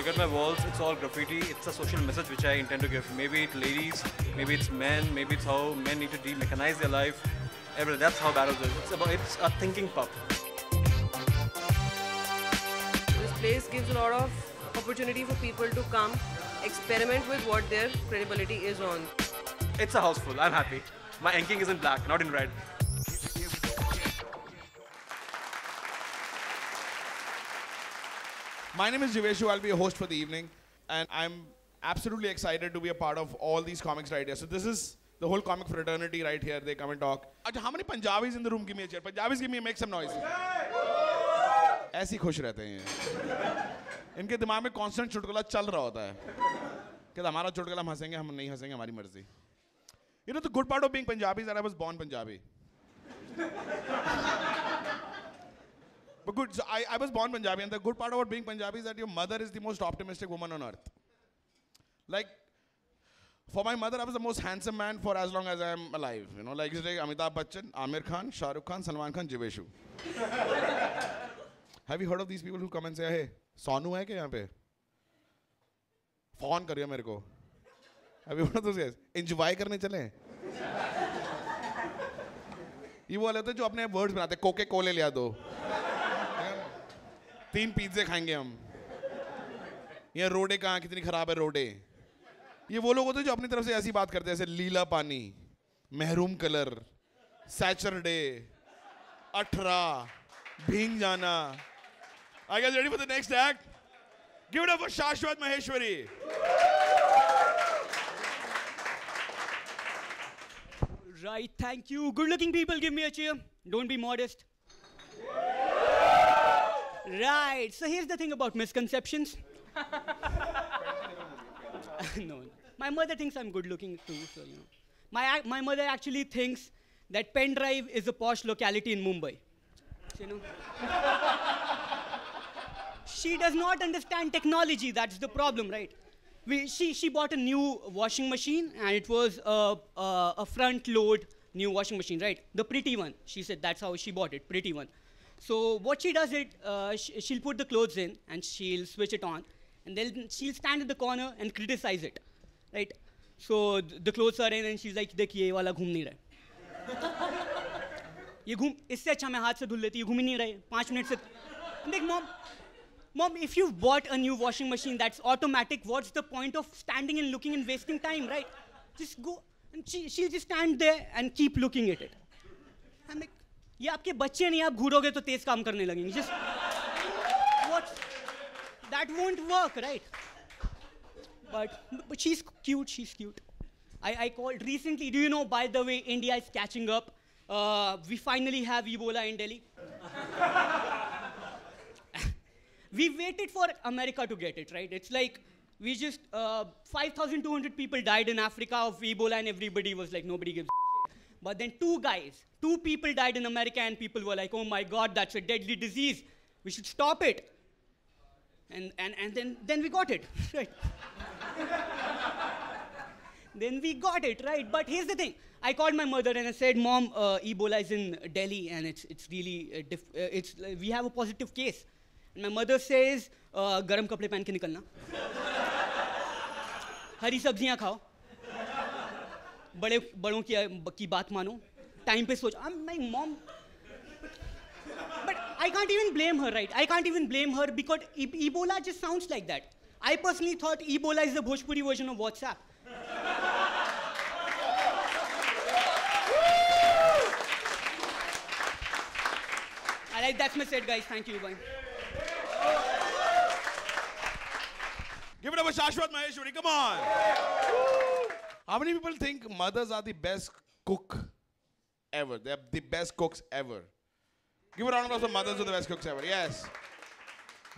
at my walls, it's all graffiti. It's a social message which I intend to give. Maybe it's ladies, maybe it's men, maybe it's how men need to de-mechanize their life. Everything. That's how Barrows is. It's a thinking pub. This place gives a lot of opportunity for people to come, experiment with what their credibility is on. It's a house full. I'm happy. My inking is in black, not in red. My name is Jiveshu. I'll be your host for the evening. And I'm absolutely excited to be a part of all these comics right here. So this is the whole comic fraternity right here. They come and talk. How many Punjabis in the room? Give me a cheer. Punjabis, give me, make some noise. ऐसे ही खुश रहते हैं इनके दिमाग में constant चुटकुला चल रहा होता है कि हमारा चुटकुला हम हंसेंगे हम नहीं हंसेंगे हमारी मर्जी. You know the good part of being Punjabi is that I was born Punjabi. But good, so I was born Punjabi, and the good part about being Punjabi is that your mother is the most optimistic woman on earth. Like, for my mother, I was the most handsome man for as long as I am alive. You know, like Amitabh Bachchan, Amir Khan, Shah Rukh Khan, Salman Khan, Jiveshu. Have you heard of these people who come and say, hey, Sonu hai kya yahan pe? Phone kariye mere ko. Have you heard of those guys? Enjoy करने चले. ये वो वाले होते हैं जो अपने words बनाते हैं कोके कोले ले आ दो 3 पिज़्ज़े खाएंगे हम ये रोडे कहाँ कितनी खराब है रोडे ये वो लोग होते हैं जो अपनी तरफ से ऐसी बात करते हैं जैसे लीला पानी महरूम कलर सैचरडे 18 भींग जाना. Are you guys ready for the next act? Give it up for Shashwat Maheshwari. Right, thank you. Good-looking people, give me a cheer. Don't be modest. Right, so here's the thing about misconceptions. No, my mother thinks I'm good-looking too, so you know. My mother actually thinks that Pen Drive is a posh locality in Mumbai. So, you know. She does not understand technology, that's the problem, right? She bought a new washing machine, and it was a front-load new washing machine, right? The pretty one. She said that's how she bought it, pretty one. So what she does she'll put the clothes in, and she'll switch it on, and then she'll stand in the corner and criticize it, right? So the clothes are in, and she's like, देखिए ये वाला घूम नहीं रहा. ये घूम इससे अच्छा मैं हाथ से धुल लेती. ये घूम ही नहीं रहा. 5 मिनट से. देख Mom, if you've bought a new washing machine that's automatic, what's the point of standing and looking and wasting time, right? Just go, and she'll just stand there and keep looking at it. I'm like, ये आपके बच्चे नहीं आप घूरोगे तो तेज काम करने लगेंगे. Just, what? That won't work, right? But she's cute. I called recently, do you know, by the way, India is catching up. We finally have Ebola in Delhi. We waited for America to get it, right? It's like, we just, 5,200 people died in Africa of Ebola, and everybody was like, nobody gives a shit. But then 2 people died in America, and people were like, oh my God, that's a deadly disease. We should stop it. And then we got it, right? Then we got it, right? But here's the thing. I called my mother and I said, Mom, Ebola is in Delhi, and it's really, we have a positive case. And my mother says, garam kapde pehen ke nikalna. हरी सब्जियां खाओ. बड़ों की बात मानो. Time पे सोच. I'm like, Mom. But I can't even blame her, right? I can't even blame her because Ebola just sounds like that. I personally thought Ebola is the Bhojpuri version of WhatsApp. That's my set, guys. Thank you. Bye. Give it up for Shashwat Maheshwari, come on! How many people think mothers are the best cook ever? They're the best cooks ever. Give a round of applause for mothers who are the best cooks ever. Yes.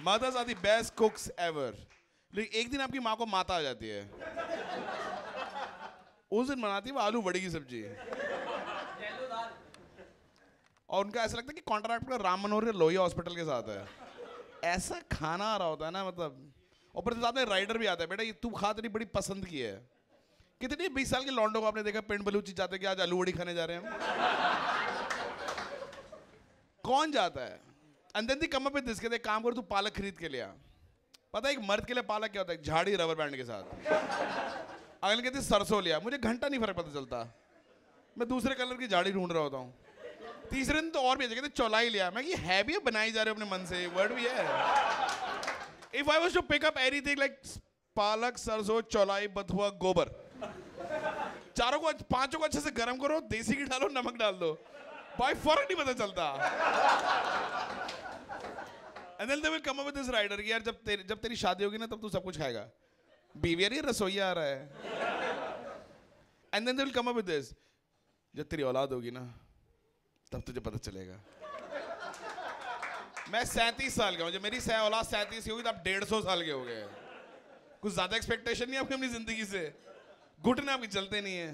Mothers are the best cooks ever. लेकिन एक दिन आपकी माँ को माता आ जाती है. उस दिन बनाती है वो आलू बड़ी की सब्जी. और उनका ऐसा लगता है कि कॉन्ट्रैक्ट का राम मनोहर लोहिया हॉस्पिटल के साथ है. ऐसा खाना आ रहा होता है ना मतलब. और फिर साथ में राइडर भी आता है बेटा ये तू खा तेरी बड़ी पसंद की है. कितने 20 साल के लौंडों को आपने देखा पिंड बलूची जाते कि आज आलू बड़ी खाने जा रहे हैं हम. कौन जाता है? And then they come up with this कि काम करो तू पालक खरीद के ले आ. पता है एक मर्द के लिए पालक क्या होता है? झाड़ी रबर बैंड के साथ। अगले कहते सरसों लिया, मुझे घंटा नहीं फर्क पता चलता, मैं दूसरे कलर की झाड़ी ढूंढ रहा होता हूँ। तीसरे दिन तो और भी अच्छे कहते चौलाई लिया, मैं ये है भी है, बनाई जा रहे हो अपने मन से, वर्ड भी है। If I was to pick up anything like palak, sarson, चौलाई, बथुआ, गोबर, चारों को पांचों को अच्छे से गर्म करो, देसी घी डालो, नमक डाल दो, भाई फर्क नहीं पता चलता। And then they will come up with this rider कि यार जब तेरी शादी होगी ना तब तू सब कुछ खाएगा, बीवी यार ये रसोईया आ रहा है। And then they will come up with this, जब तेरी औलाद होगी ना तब तुझे पता चलेगा। मैं 37 साल का हूँ, जब मेरी औलाद 37 की होगी तब 150 साल के हो गए। कुछ ज्यादा एक्सपेक्टेशन नहीं आपकी अपनी जिंदगी से, घुटने आपके चलते नहीं है।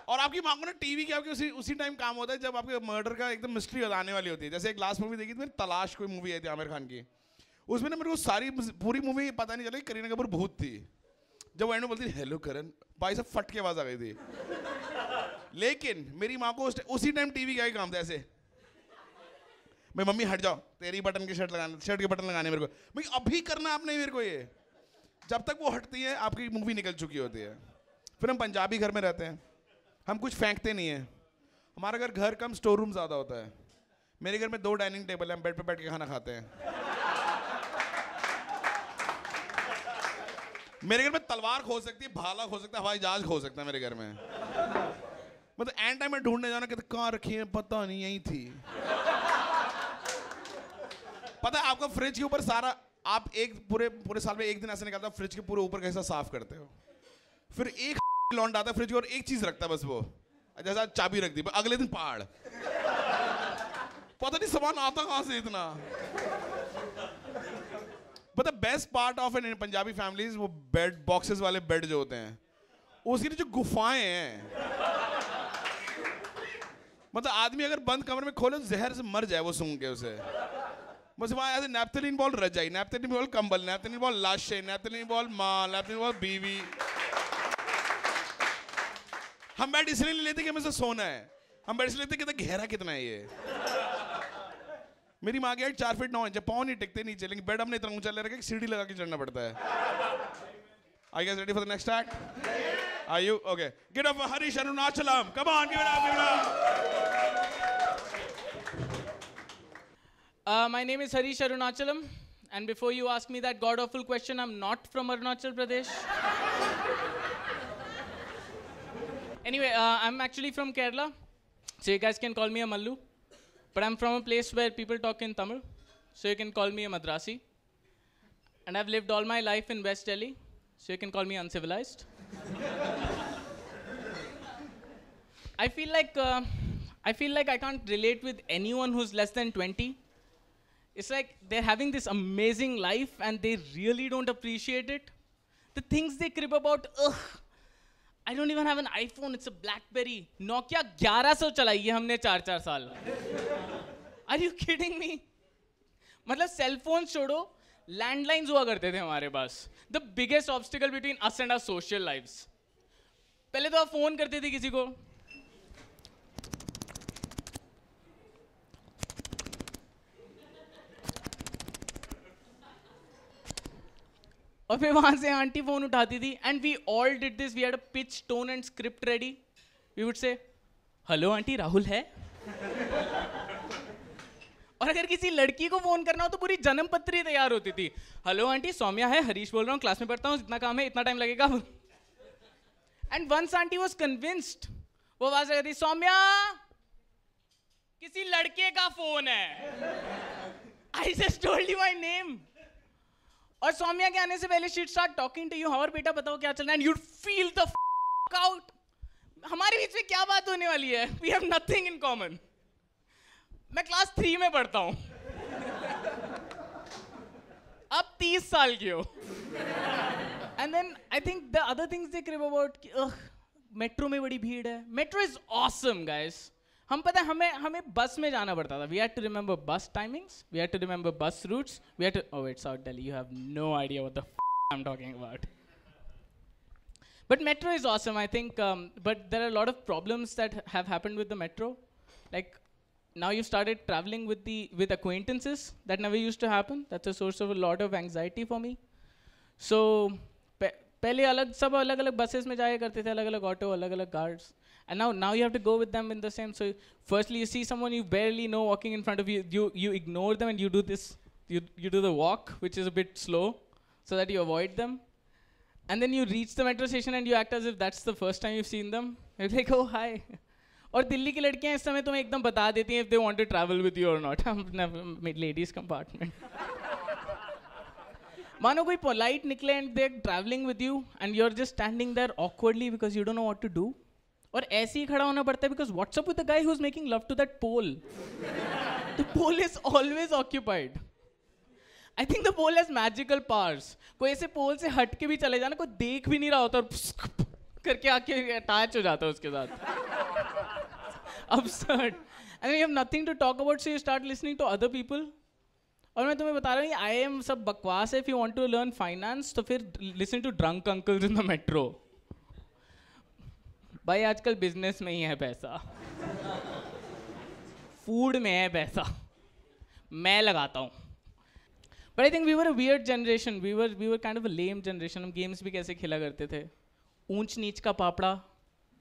और आपकी माँ को ना टीवी के आपके उसी टाइम काम होता है जब आपके मर्डर का एकदम मिस्ट्री आने वाली होती है। जैसे एक लास्ट मूवी देखी थी मैंने, तलाश कोई मूवी आई थी आमिर खान की, उसमें ना मेरे को पूरी मूवी पता नहीं चला कि करीना कपूर भूत थी। जब वो एंड में बोलती हेलो करण, भाई सब फट के आवाज आ गई थी। लेकिन मेरी माँ को उसी टाइम टीवी का ही काम था, ऐसे मैं मम्मी हट जाओ, तेरी बटन की शर्ट के बटन लगाने मेरे को, भाई अभी करना आपने मेरे को ये। जब तक वो हटती है आपकी मूवी निकल चुकी होती है। फिर हम पंजाबी घर में रहते हैं, हम कुछ फेंकते नहीं हैं। हमारा घर कम, स्टोर रूम ज़्यादा होता है। मेरे घर में 2 डाइनिंग टेबल है, हम बेड पे बैठ के खाना खाते हैं। मेरे घर में तलवार खो सकती है, भाला खो सकता है, हवाई जहाज खो सकता है मेरे घर में। मतलब एंड टाइम में ढूंढने जाना कि कहाँ रखी है पता नहीं, यही थी। पता है आपको फ्रिज के ऊपर सारा, आप एक पूरे साल में एक दिन ऐसे निकालते हो फ्रिज के पूरे ऊपर का हिस्सा साफ करते हो, फिर एक लौंड आता है फ्रिज और एक चीज रखता है बस, वो जैसा चाबी रख दी, अगले दिन पहाड़, पता नहीं सामान आता कहां से इतना। But the best part of an Punjabi families, वो बेड बॉक्सेस वाले बेड जो होते हैं, उसकी जो गुफाएं हैं, मतलब आदमी अगर बंद कमरे में खोले तो जहर से मर जाए वो सूंघ के उसे। बस वहां ऐसे नैप्थलीन बॉल रजाई, नैप्थलीन बॉल कंबल, नैप्थलीन बॉल लाशें, नैप्थलीन बॉल मां, नैप्थलीन बॉल बीवी। हम बेड इसलिए नहीं लेते कि हमें से सोना है, हम बेड इसलिए लेते कि गहरा कितना है ये। मेरी माँ की हाइट 4 फीट 9 इंच, पाँव नहीं टिकते नीचे, लेकिन बेड हमने इतना ऊंचा ले रखा है कि सीढ़ी लगा के चढ़ना पड़ता है। Are you guys ready for the next act? Are you? Okay. Get up for Harish Arunachalam. Come on, give it up, give it up. My name is Harish Arunachalam, and before you ask me that god-awful question, I'm not from Arunachal Pradesh. Anyway, I'm actually from Kerala, so you guys can call me a Mallu. But I'm from a place where people talk in Tamil, so you can call me a Madrasi. And I've lived all my life in West Delhi, so you can call me uncivilized. I feel like I can't relate with anyone who's less than 20. It's like they're having this amazing life and they really don't appreciate it. The things they crib about, ugh. I don't even have an iPhone, it's a BlackBerry. Nokia 1100 चलाई है हमने 4 साल. Are you kidding me? मतलब cell phones छोड़ो, landlines हुआ करते थे हमारे पास. The biggest obstacle between us and our social lives. पहले तो आप फोन करते थे किसी को, और फिर वहां से आंटी फोन उठाती थी, and we all did this. We had a pitch, tone and script ready. We would say, "Hello aunty, Rahul है?" और अगर किसी लड़की को फोन करना हो तो पूरी जन्म पत्री तैयार होती थी. "Hello आंटी, सौम्या है, हरीश बोल रहा हूँ, क्लास में पढ़ता हूँ, इतना काम है, इतना टाइम लगेगा." And once auntie was convinced, वो आवाज लगाती, "सौम्या, किसी लड़के का फोन है." I just told you my name. और सौम्या के आने से पहले she'd start talking to you. और बेटा बताओ क्या चल रहा है, and you'd feel the f out. हमारे बीच में क्या बात होने वाली है? We have nothing in common. मैं क्लास 3 में पढ़ता हूँ, अब 30 साल की हो. And then I think the other things they crib about, metro में बड़ी भीड़ है. Metro is awesome, guys. हम पता है हमें बस में जाना पड़ता था. We had to remember bus timings. We had to remember bus routes. We had to. Oh wait, South Delhi. You have no idea what the I'm talking about. But metro is awesome, I think. But there are a lot of problems that have happened with the metro. Like now you've started traveling with acquaintances. That never used to happen. That's a source of a lot of anxiety for me. So पहले सब अलग अलग buses में जाया करते थे, अलग अलग auto, अलग अलग cars. And now you have to go with them in the same. So firstly you see someone you barely know walking in front of you, you ignore them and you do this, you do the walk, which is a bit slow, so that you avoid them. And then you reach the metro station and you act as if that's the first time you've seen them. You're like, oh hi. और दिल्ली की लड़कियां इस समय तुम्हें एकदम बता देती हैं if they want to travel with you or not. Ladies compartment. मानो कोई polite निकले and they're traveling with you and you're just standing there awkwardly because you don't know what to do. और ऐसे ही खड़ा होना पड़ता है because what's up with the guy who's making love to that pole? The pole is always occupied. I think the pole has magical powers. कोई ऐसे pole से हट के भी चले जाना, कोई देख भी नहीं रहा होता और करके आके attach हो जाता है उसके साथ. Absurd. And then you have nothing to talk about, so you start listening to other people. और मैं तुम्हें बता रहा हूँ ये IIM सब बकवास है. If you want to learn finance, तो फिर listen to drunk uncles in the metro. भाई आजकल बिजनेस में ही है पैसा, फूड में है पैसा, मैं लगाता हूँ. But I think we were a weird generation. We were kind of a lame generation. हम games भी कैसे खेला करते थे. ऊंच नीच का पापड़ा.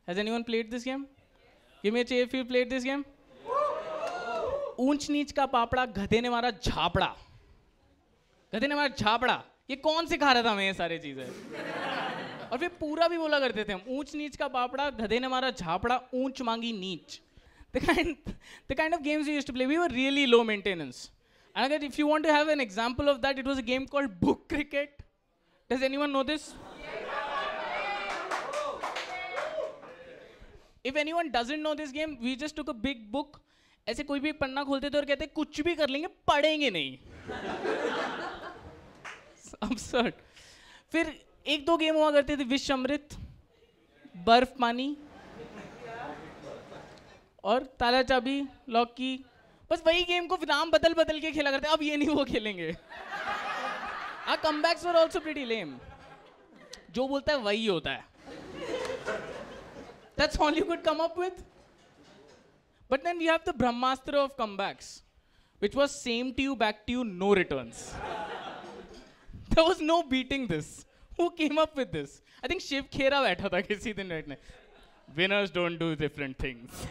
Has anyone played this game? Give me a cheer if you played this game. ऊंच नीच का पापड़ा, गधे ने मारा झापड़ा. गधे ने मारा झापड़ा. ये कौन सिखा रहा था हमें ये सारी चीजें? और फिर पूरा भी बोला करते थे हम. ऊंच नीच का पापड़ा, गधे ने मारा झापड़ा, ऊंच मांगी नीच. The kind of games we used to play, we were really low maintenance. And again, if you want to have an example of that, it was a game called book cricket. Does anyone know this? If anyone doesn't know this game, we just took a big book. ऐसे कोई भी पन्ना खोलते थे और कहते कुछ भी कर लेंगे, पढ़ेंगे नहीं. Absurd. फिर एक दो गेम हुआ करते थे, विष अमृत, बर्फ पानी और ताला चाबी, लॉक की. बस वही गेम को नाम बदल बदल के खेला करते. अब ये नहीं वो खेलेंगे. Our comebacks were also pretty lame. जो बोलता है वही होता है. That's all you could come up with. But then you have the Brahmastra of comebacks, which was same to you, back to you, no returns. There was no beating this. Who came up with this? I think Shiv Khera बैठा था किसी दिन बैठने. Winners don't do different things.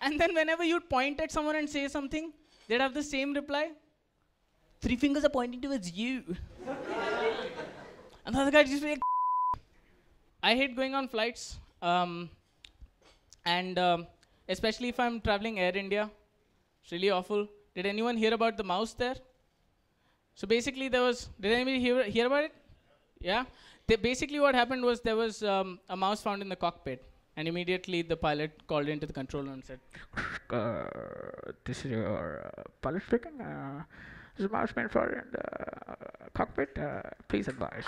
And then whenever you'd point at someone and say something, they'd have the same reply. 3 fingers are pointing towards you. And the other guy just be like, I hate going on flights. Especially if I'm traveling Air India. It's really awful. Did anyone hear about the mouse there? So basically did anybody hear about it? Yeah? Basically what happened was there was a mouse found in the cockpit. And immediately the pilot called into the control room and said, this is your pilot speaking. This is mouse been found in the cockpit. Please advise.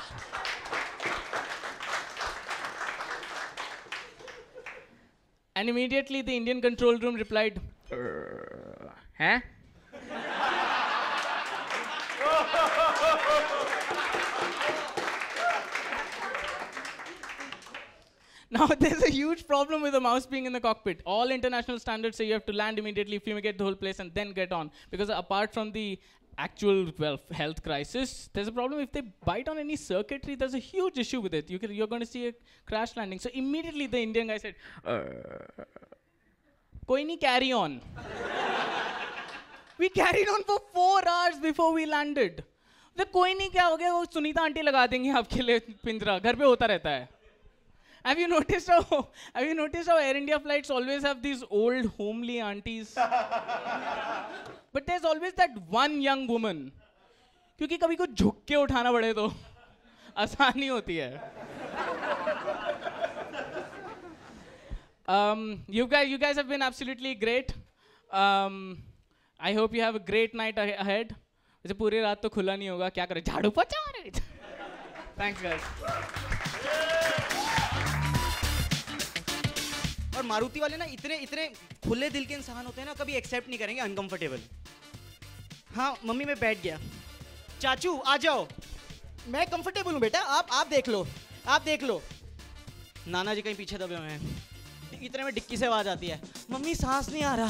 And immediately the Indian control room replied, huh? Now there's a huge problem with the mouse being in the cockpit. All international standards say you have to land immediately, fumigate the whole place, and then get on. Because apart from the actual health crisis, there's a problem if they bite on any circuitry. There's a huge issue with it. You're going to see a crash landing. So immediately the Indian guy said, "Koi nahi, carry on." We carried on for 4 hours before we landed. The koi nahi kya ho gaya? वो Sunita aunty लगा देंगी आपके लिए पिंजरा. घर पे होता रहता है. Have you noticed how Air India flights always have these old homely aunties? But there's always that one young woman. क्योंकि कभी को झुक के उठाना पड़े तो आसानी होती है. You guys have been absolutely great. I hope you have a great night ahead. वैसे पूरी रात तो खुला नहीं होगा. क्या करें? झाड़ू पोंछा. Thanks guys. और मारुति वाले ना इतने खुले दिल के इंसान होते हैं ना, कभी एक्सेप्ट नहीं करेंगे अनकंफर्टेबल. हाँ मम्मी मैं बैठ गया. चाचू आ जाओ. मैं कंफर्टेबल हूँ बेटा, आप देख लो. नाना जी कहीं पीछे दबे हुए हैं. इतने में डिक्की से आवाज आती है, मम्मी सांस नहीं आ रहा।